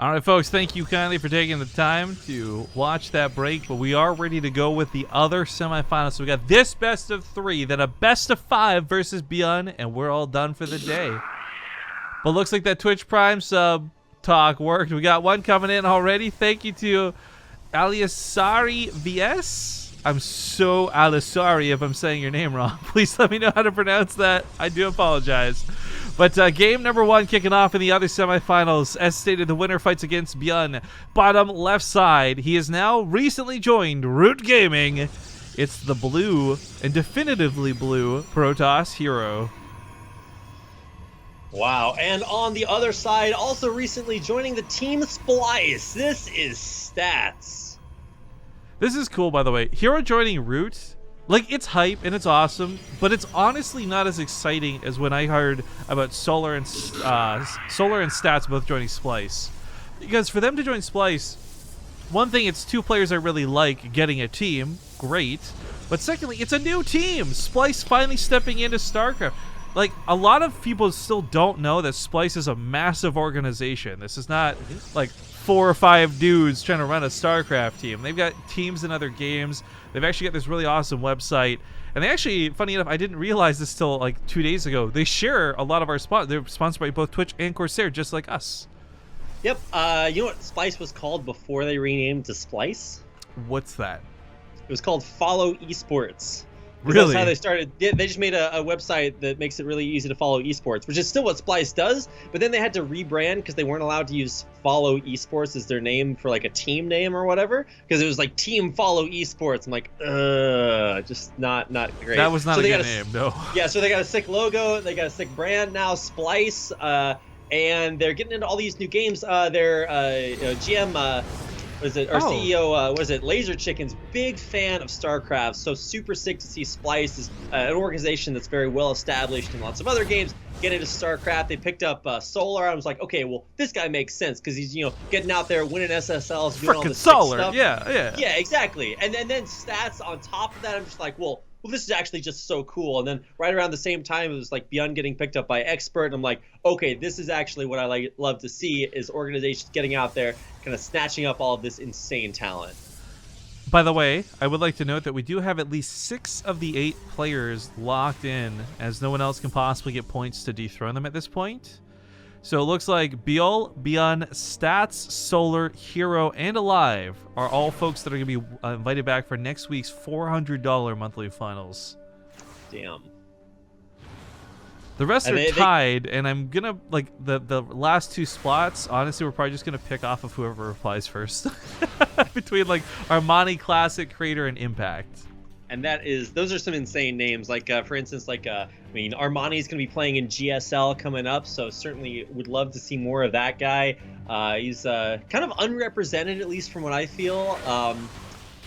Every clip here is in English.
All right, folks, thank you kindly for taking the time to watch that break, but we are ready to go with the other semifinals. So we got this best of 3, then a best of 5 versus Beyond, and we're all done for the day. But looks like that Twitch Prime sub talk worked. We got one coming in already. Thank you to Aliasari VS. I'm so sorry if I'm saying your name wrong. Please let me know how to pronounce that. I do apologize. But game number 1 kicking off in the other semifinals. As stated, the winner fights against Björn. Bottom left side. He has now recently joined Root Gaming. It's the blue, and definitively blue, Protoss herO. Wow, and on the other side, also recently joining the Team Splice. This is Stats. This is cool, by the way. herO joining Root. Like, it's hype and it's awesome, but it's honestly not as exciting as when I heard about Solar and Stats both joining Splice. Because for them to join Splice, one thing, it's 2 players I really like getting a team, great. But secondly, it's a new team. Splice finally stepping into StarCraft. Like, a lot of people still don't know that Splice is a massive organization. This is not like 4 or 5 dudes trying to run a StarCraft team. They've got teams in other games. They've actually got this really awesome website. And they actually, funny enough, I didn't realize this till like 2 days ago. They share a lot of our sponsors. They're sponsored by both Twitch and Corsair, just like us. Yep. You know what Splice was called before they renamed to Splice? What's that? It was called Follow Esports. Really? That's how they started. They just made a website that makes it really easy to follow esports, which is still what Splice does. But then they had to rebrand because they weren't allowed to use Follow Esports as their name for like a team name or whatever. Because it was like Team Follow Esports. I'm like, just not great. That was not a good name, no. Yeah, so they got a sick logo. They got a sick brand now, Splice. And they're getting into all these new games. Their GM. Our CEO, Laser Chicken's big fan of StarCraft, so super sick to see Splice is an organization that's very well established in lots of other games get into StarCraft. They picked up Solar. I was like, okay, well, this guy makes sense because he's, getting out there, winning SSLs, doing all this Solar, stuff. yeah. Yeah, exactly. And then Stats on top of that, I'm just like, well, this is actually just so cool. And then right around the same time, it was like Beyond getting picked up by Expert. And I'm like, okay, this is actually what I love to see is organizations getting out there, kind of snatching up all of this insane talent. By the way, I would like to note that we do have at least 6 of the 8 players locked in, as no one else can possibly get points to dethrone them at this point. So it looks like Biol, Beyond, Stats, Solar, herO, and Alive are all folks that are going to be invited back for next week's $400 monthly finals. Damn. The rest are tied, and I'm going to, like, the last 2 spots, honestly, we're probably just going to pick off of whoever replies first. Between, like, Armani Classic, Creator, and Impact. And those are some insane names. Like, for instance, Armani's going to be playing in GSL coming up, so certainly would love to see more of that guy. He's kind of unrepresented, at least from what I feel.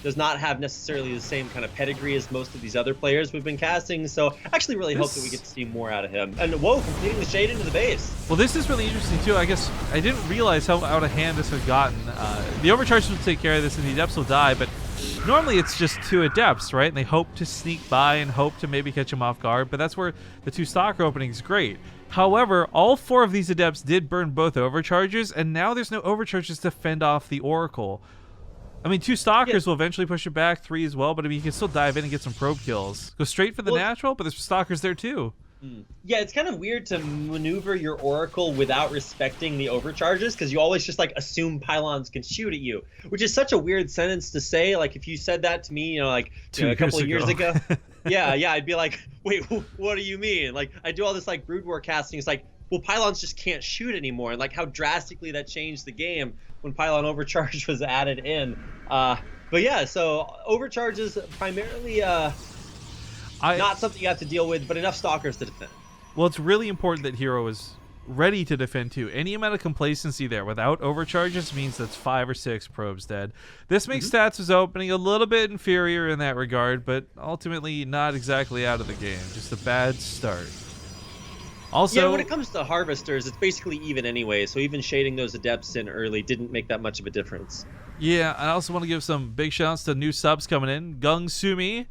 Does not have necessarily the same kind of pedigree as most of these other players we've been casting, so actually really hope that we get to see more out of him. And whoa, completing the shade into the base. Well, this is really interesting too. I guess I didn't realize how out of hand this had gotten. The overcharges will take care of this and the adepts will die, but normally it's just 2 adepts, right? And they hope to sneak by and hope to maybe catch them off guard, but that's where the 2 stalker openings is great. However, all 4 of these adepts did burn both overcharges, and now there's no overcharges to fend off the Oracle. I mean, 2 stalkers will eventually push it back, 3 as well, but I mean, you can still dive in and get some probe kills. Go straight for the natural, but there's stalkers there too. Yeah, it's kind of weird to maneuver your Oracle without respecting the overcharges, because you always just, assume pylons can shoot at you, which is such a weird sentence to say. Like, if you said that to me, a couple of years ago. yeah, I'd be like, wait, what do you mean? Like, I do all this, Brood War casting. It's like, well, pylons just can't shoot anymore, and, how drastically that changed the game when pylon overcharge was added in. But yeah, so overcharges primarily not something you have to deal with, but enough stalkers to defend. Well, it's really important that herO is ready to defend too. Any amount of complacency there without overcharges means that's 5 or 6 probes dead. This makes Stats' opening a little bit inferior in that regard, but ultimately not exactly out of the game. Just a bad start. Also, yeah, when it comes to harvesters, it's basically even anyway, so even shading those adepts in early didn't make that much of a difference. Yeah, I also want to give some big shouts to new subs coming in. Gung Sumi,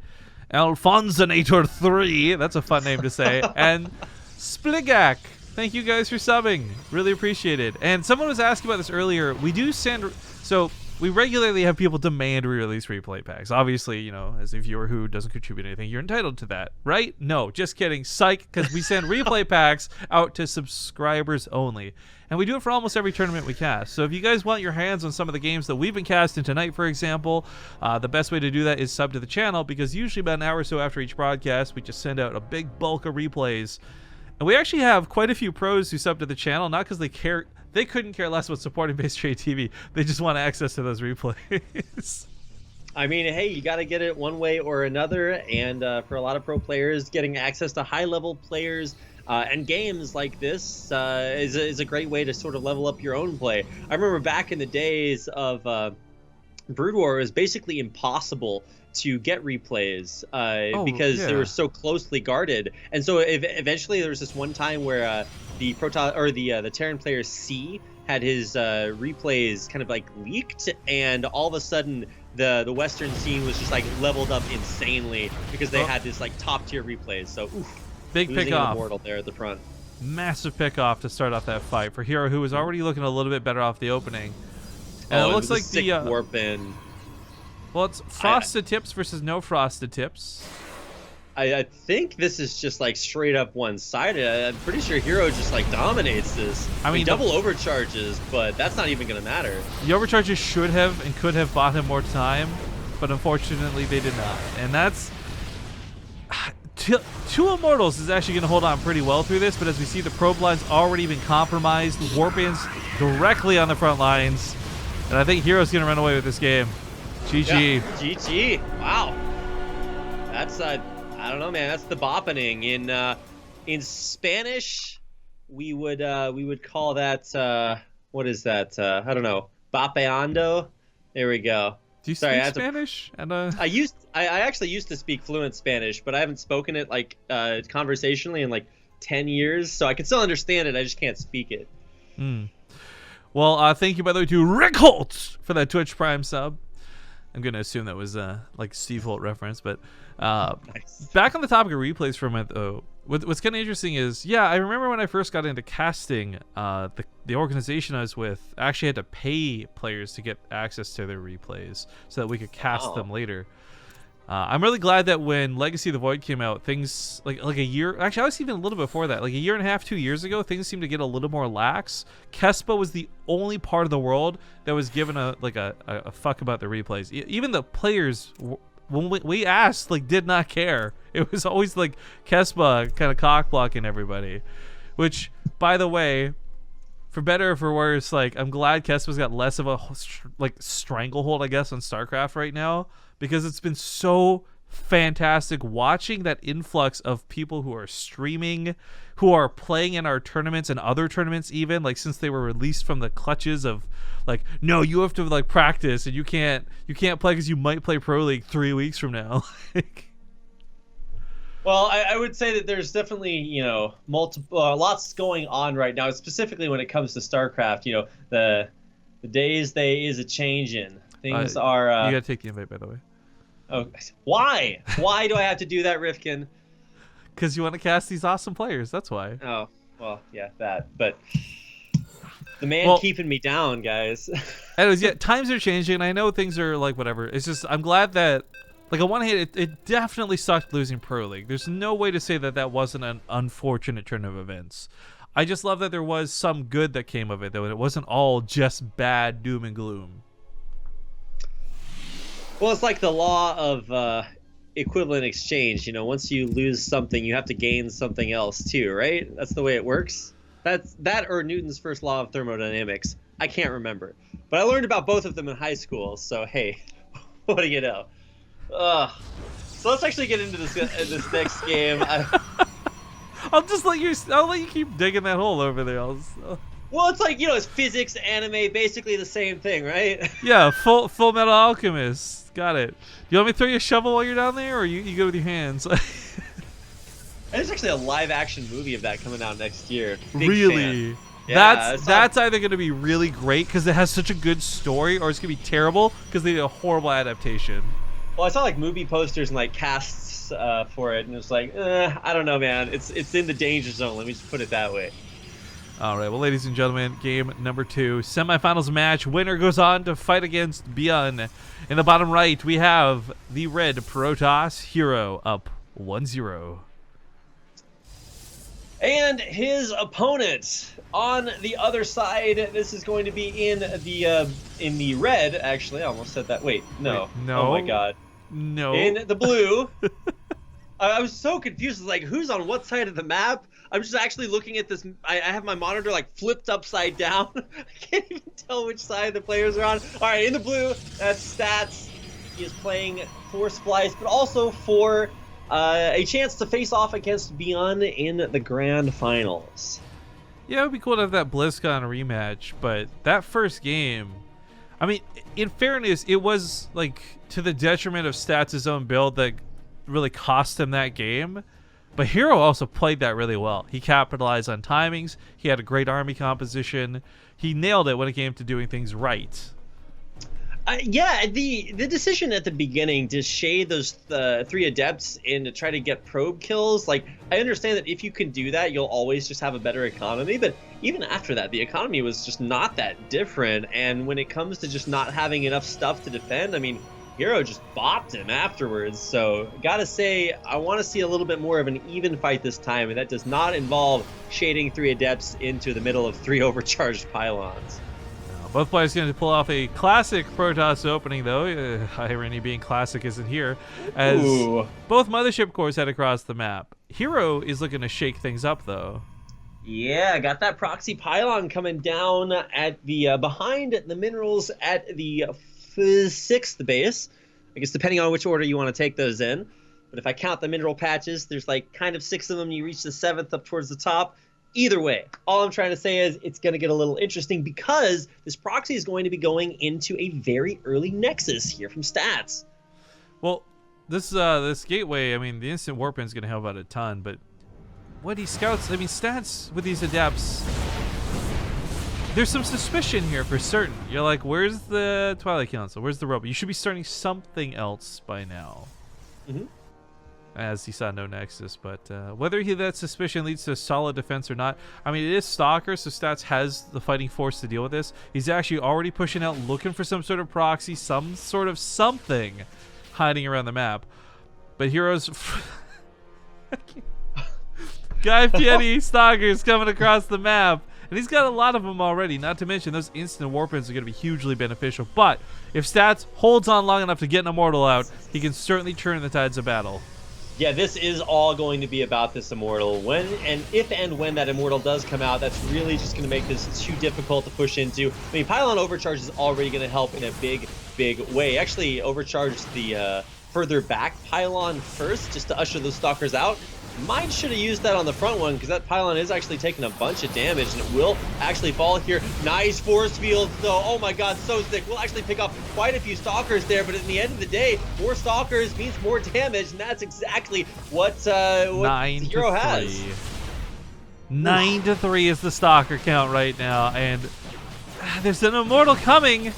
Alfonsonator 3, that's a fun name to say, and Spligak. Thank you guys for subbing. Really appreciate it. And someone was asking about this earlier. We do send... So we regularly have people demand re-release replay packs. Obviously, you know, as a viewer who doesn't contribute anything, you're entitled to that, right? No, just kidding. Psych, because we send replay packs out to subscribers only. And we do it for almost every tournament we cast. So if you guys want your hands on some of the games that we've been casting tonight, for example, the best way to do that is sub to the channel, because usually about an hour or so after each broadcast, we just send out a big bulk of replays. And we actually have quite a few pros who sub to the channel, not because they care, they couldn't care less about supporting BaseTradeTV. They just want access to those replays. I mean, hey, you got to get it one way or another. And for a lot of pro players, getting access to high-level players and games like this is a great way to sort of level up your own play. I remember back in the days of Brood War, it was basically impossible to get replays because they were so closely guarded. And so eventually there was this one time where the Terran player C had his replays kind of like leaked, and all of a sudden the Western scene was just like leveled up insanely because they had this like top tier replays. So big pick off. Immortal there at the front. Massive pick off to start off that fight for herO, who was already looking a little bit better off the opening. And it looks like the warp in. Well, it's frosted tips versus no frosted tips. I think this is just like straight up one-sided. I'm pretty sure herO just like dominates this. I mean double overcharges, but that's not even gonna matter. The overcharges should have and could have bought him more time, but unfortunately they did not. And that's two Immortals is actually gonna hold on pretty well through this, but as we see, the probe line's already been compromised. Warp-ins directly on the front lines, and I think herO's gonna run away with this game. GG. Yeah, GG. Wow. That's I don't know, man. That's the boppening. In Spanish, we would call that what is that? I don't know. Bapeando. There we go. Do you speak Spanish? I actually used to speak fluent Spanish, but I haven't spoken it like conversationally in like 10 years, so I can still understand it. I just can't speak it. Well, thank you by the way to Rick Holt for that Twitch Prime sub. I'm gonna assume that was like Steve Holt reference, but nice. Back on the topic of replays for a minute though, what's kind of interesting is, I remember when I first got into casting, the organization I was with actually had to pay players to get access to their replays so that we could cast them later. I'm really glad that when Legacy of the Void came out, things like a year, actually I was even a little before that, like a year and a half, 2 years ago, things seemed to get a little more lax. Kespa was the only part of the world that was given a fuck about the replays. Even the players, when we asked, like, did not care. It was always like Kespa kind of cock blocking everybody, which, by the way, for better or for worse, like, I'm glad Kespa's got less of a stranglehold, I guess, on StarCraft right now, because it's been so fantastic watching that influx of people who are streaming, who are playing in our tournaments and other tournaments, even like since they were released from the clutches of like, no, you have to like practice and you can't play because you might play Pro League 3 weeks from now. Well, I would say that there's definitely, you know, lots going on right now, specifically when it comes to StarCraft. You know, the days they is a changing. Things are. You gotta take the invite, by the way. Oh, why? Why do I have to do that, Rifkin? Because you want to cast these awesome players. That's why. Oh, well, yeah, that. But the man keeping me down, guys. Anyways, times are changing, and I know things are like whatever. It's just I'm glad that, like, on one hand, it definitely sucked losing Pro League. There's no way to say that wasn't an unfortunate turn of events. I just love that there was some good that came of it, though, and it wasn't all just bad doom and gloom. Well, it's like the law of equivalent exchange. You know, once you lose something, you have to gain something else too, right? That's the way it works. That or Newton's first law of thermodynamics. I can't remember, but I learned about both of them in high school. So hey, what do you know? So let's actually get into this next game. I'll let you keep digging that hole over there. Well, it's like, you know, it's physics, anime, basically the same thing, right? Yeah, Full Metal Alchemist. Got it. You want me to throw you a shovel while you're down there, or you go with your hands? There's actually a live-action movie of that coming out next year. Big really? Fan. Yeah, that's either going to be really great because it has such a good story, or it's going to be terrible because they did a horrible adaptation. Well, I saw like movie posters and like casts for it, and it's like, I don't know, man. It's in the danger zone. Let me just put it that way. All right, well, ladies and gentlemen, game number 2, semifinals match. Winner goes on to fight against herO. In the bottom right, we have the red Protoss herO up 1-0. And his opponent on the other side. This is going to be in the red. Actually, I almost said that. Wait, no. Wait, no. Oh my God. No. In the blue. I was so confused. Like, who's on what side of the map? I'm just actually looking at this. I have my monitor like flipped upside down. I can't even tell which side the players are on. All right, in the blue, that's Stats. He is playing for Splice, but also for a chance to face off against Beyond in the grand finals. Yeah, it would be cool to have that BlizzCon rematch, but that first game, I mean, in fairness, it was like to the detriment of Stats' own build that really cost him that game. But herO also played that really well. He capitalized on timings. He had a great army composition. He nailed it when it came to doing things right. Yeah, the decision at the beginning to shade those 3 adepts in to try to get probe kills, like, I understand that if you can do that, you'll always just have a better economy, but even after that, the economy was just not that different, and when it comes to just not having enough stuff to defend, I mean, herO just bopped him afterwards, so gotta say, I want to see a little bit more of an even fight this time, and that does not involve shading 3 adepts into the middle of 3 overcharged pylons. Both players going to pull off a classic Protoss opening, though. Irony being classic isn't here, as both mothership cores head across the map. herO is looking to shake things up, though. Yeah, got that proxy pylon coming down at the behind the minerals at the 6th base. I guess depending on which order you want to take those in. But if I count the mineral patches, there's like kind of 6 of them. You reach the 7th up towards the top. Either way, all I'm trying to say is it's going to get a little interesting because this proxy is going to be going into a very early nexus here from Stats. Well, this gateway, I mean, the instant warp in is going to help out a ton, but what he scouts, I mean, Stats with these adepts, there's some suspicion here for certain. You're like, where's the Twilight Council? Where's the robot? You should be starting something else by now. Mm-hmm. As he saw no nexus, but whether that suspicion leads to solid defense or not, I mean, it is Stalker, so Stats has the fighting force to deal with this. He's actually already pushing out, looking for some sort of proxy, some sort of something hiding around the map. But herO's Guy Fieri Stalkers coming across the map, and he's got a lot of them already, not to mention those instant warp-ins are going to be hugely beneficial. But if Stats holds on long enough to get an Immortal out, he can certainly turn the tides of battle. Yeah, this is all going to be about this Immortal. If and when that Immortal does come out, that's really just going to make this too difficult to push into. I mean, Pylon Overcharge is already going to help in a big, big way. Actually, overcharge the further back Pylon first, just to usher those Stalkers out. Might should have used that on the front one, because that Pylon is actually taking a bunch of damage, and it will actually fall here. Nice force field, though. Oh my god, so sick. We'll actually pick off quite a few Stalkers there, but at the end of the day, more Stalkers means more damage, and that's exactly what herO has. 9-3 is the Stalker count right now, and there's an Immortal coming.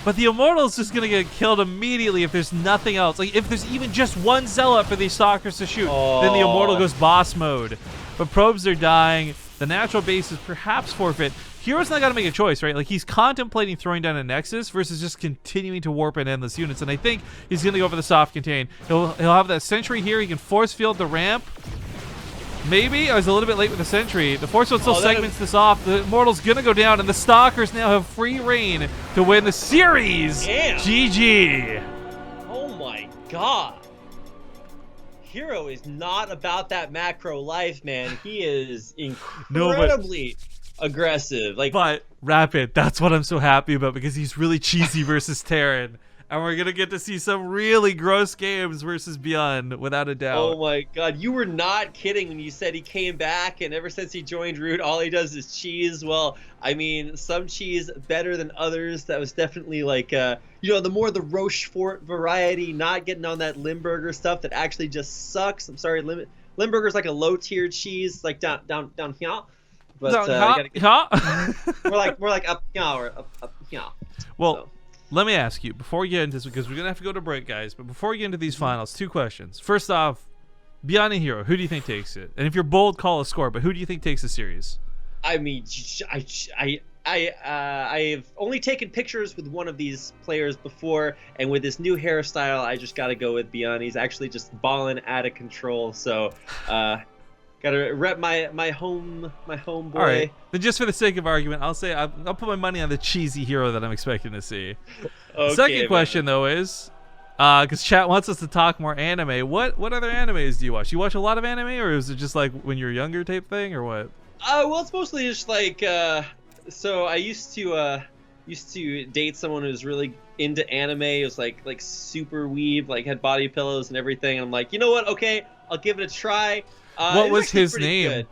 But the Immortal's just going to get killed immediately if there's nothing else. Like, if there's even just one Zealot for these Stalkers to shoot, then the Immortal goes boss mode. But probes are dying. The natural base is perhaps forfeit. herO's not got to make a choice, right? Like, he's contemplating throwing down a Nexus versus just continuing to warp in endless units. And I think he's going to go for the soft contain. He'll have that Sentry here. He can force field the ramp. Maybe I was a little bit late with the Sentry. The force field still segments this off. The Immortal's gonna go down, and the Stalkers now have free reign to win the series. Damn. GG. Oh my god. herO is not about that macro life, man. He is incredibly aggressive. But Rapid, that's what I'm so happy about, because he's really cheesy versus Terran. And we're going to get to see some really gross games versus Beyond, without a doubt. Oh my god, you were not kidding when you said he came back, and ever since he joined Root, all he does is cheese. Well, I mean, some cheese better than others. That was definitely like, the more the Rochefort variety, not getting on that Limburger stuff that actually just sucks. I'm sorry, Limburger's like a low-tier cheese, like down here. But more like up here or up here. Well. So. Let me ask you, before we get into this, because we're going to have to go to break, guys, but before we get into these finals, 2 questions. First off, Beyond and herO, who do you think takes it? And if you're bold, call a score, but who do you think takes the series? I mean, I've only taken pictures with one of these players before, and with this new hairstyle, I just got to go with Beyond. He's actually just balling out of control. So, gotta rep my home boy. All right. Then just for the sake of argument, I'll say I'll put my money on the cheesy hero that I'm expecting to see. Okay, Second question though is, because chat wants us to talk more anime. What other animes do you watch? You watch a lot of anime, or is it just like when you're younger type thing, or what? Well, it's mostly just like so I used to date someone who was really into anime. It was like super weeb, like had body pillows and everything. And I'm like, you know what? Okay, I'll give it a try. What was his name?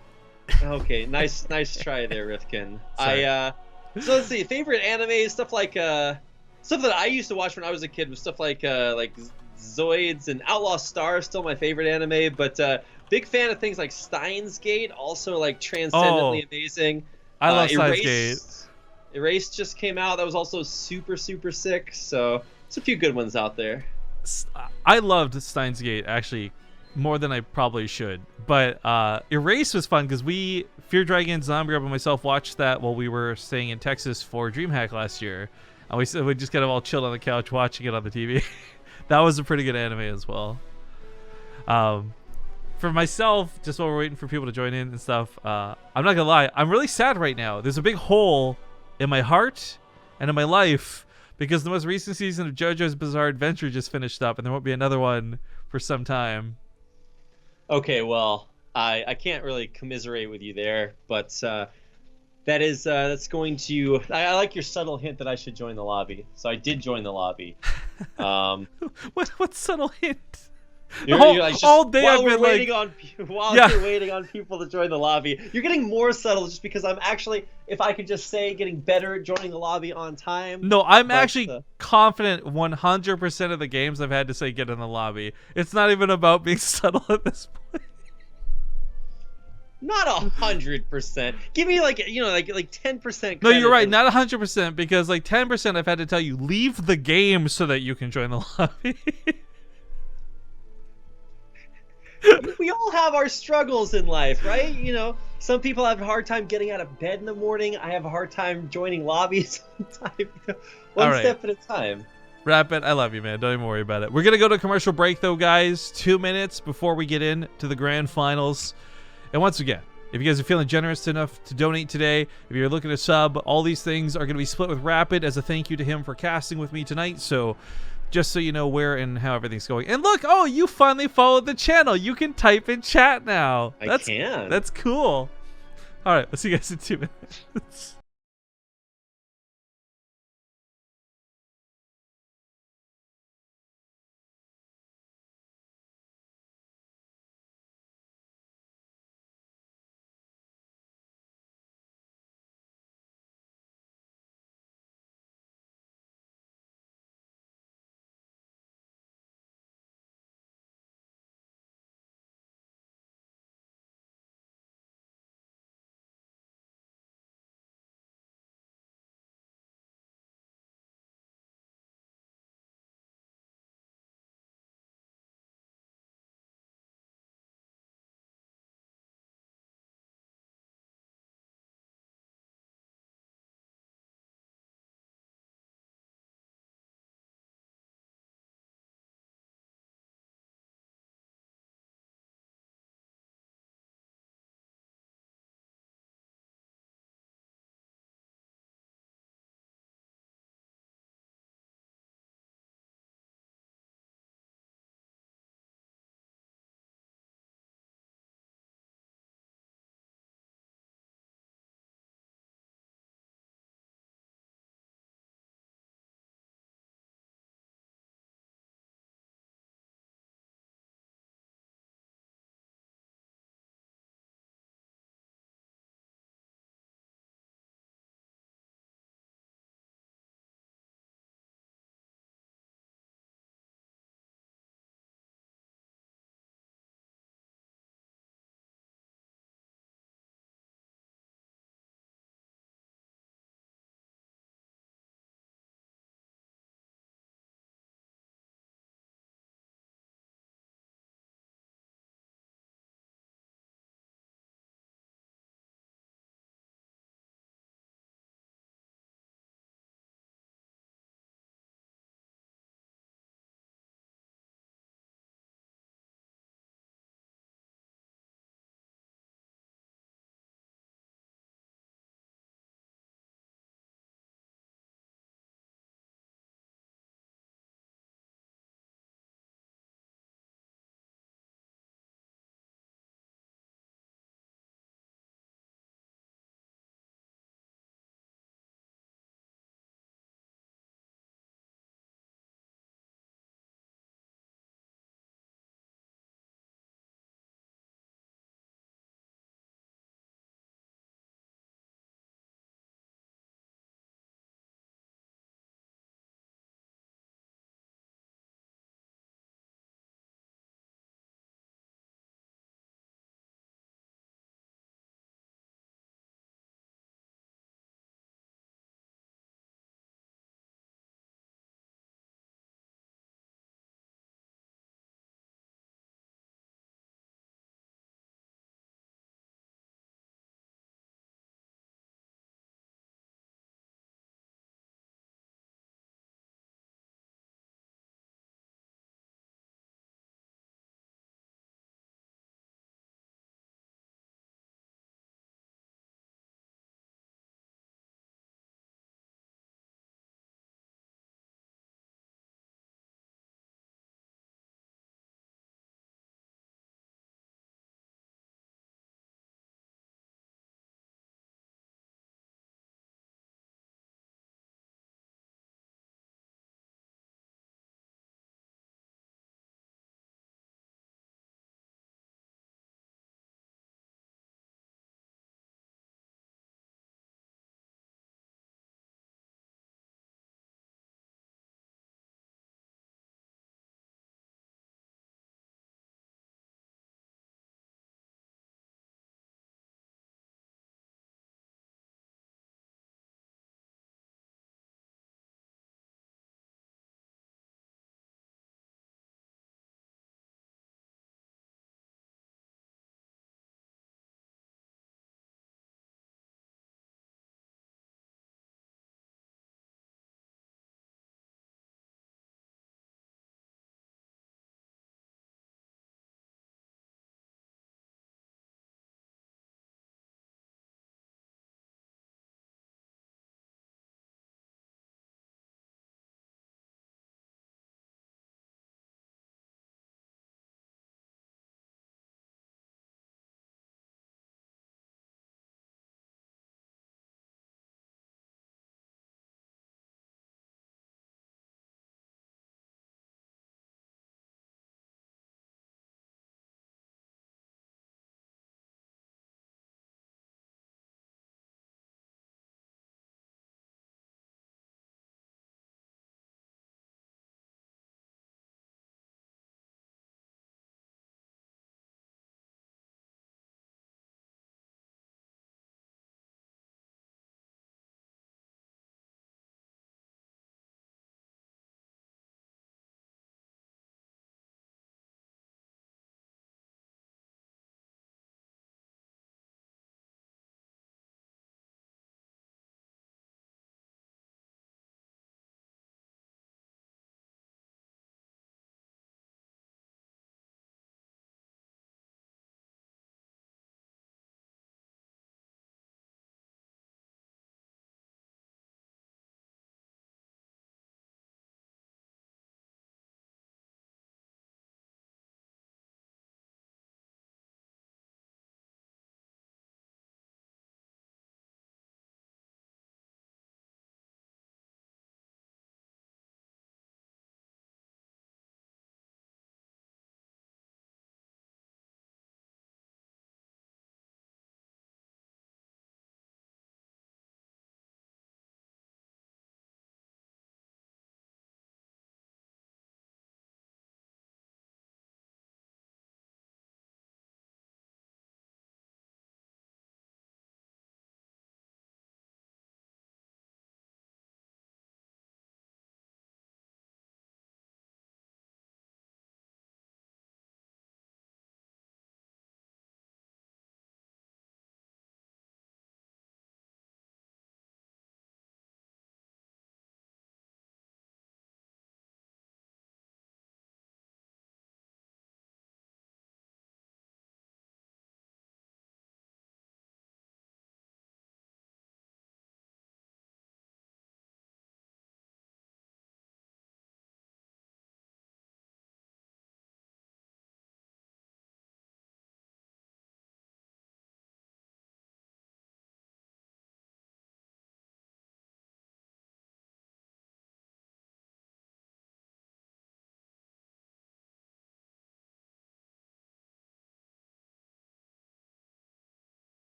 Good. Okay, nice try there, Rifkin. So let's see, favorite anime stuff like stuff that I used to watch when I was a kid was stuff like Zoids and Outlaw Star, still my favorite anime, but big fan of things like Steins Gate, also like transcendently amazing. I love Steins Gate. Erased just came out. That was also super sick. So there's a few good ones out there. I loved Steins Gate actually more than I probably should, but Erased was fun because Fear Dragon, Zombie Rebel, and myself watched that while we were staying in Texas for DreamHack last year, and we just kind of all chilled on the couch watching it on the TV. That was a pretty good anime as well. For myself, just while we're waiting for people to join in and stuff, I'm not gonna lie, I'm really sad right now. There's a big hole in my heart and in my life because the most recent season of JoJo's Bizarre Adventure just finished up, and there won't be another one for some time. Okay, well, I can't really commiserate with you there, but that's going to. I like your subtle hint that I should join the lobby, so I did join the lobby. What subtle hint? You're like just, all day while I've been waiting like, you're waiting on people to join the lobby. You're getting more subtle just because I'm actually, if I could just say, getting better at joining the lobby on time. No, I'm actually confident 100% of the games I've had to say get in the lobby. It's not even about being subtle at this point. Not 100%. Give me like 10%. No, you're right. Not 100% because like 10% I've had to tell you leave the game so that you can join the lobby. We all have our struggles in life, right? You know, some people have a hard time getting out of bed in the morning. I have a hard time joining lobbies sometimes. One step at a time. Wrap it. I love you, man. Don't even worry about it. We're going to go to a commercial break, though, guys. 2 minutes before we get into the grand finals. And once again, if you guys are feeling generous enough to donate today, if you're looking to sub, all these things are going to be split with Rapid as a thank you to him for casting with me tonight. So just so you know where and how everything's going. And look, oh, you finally followed the channel. You can type in chat now. I can. That's cool. All right, we'll see you guys in 2 minutes.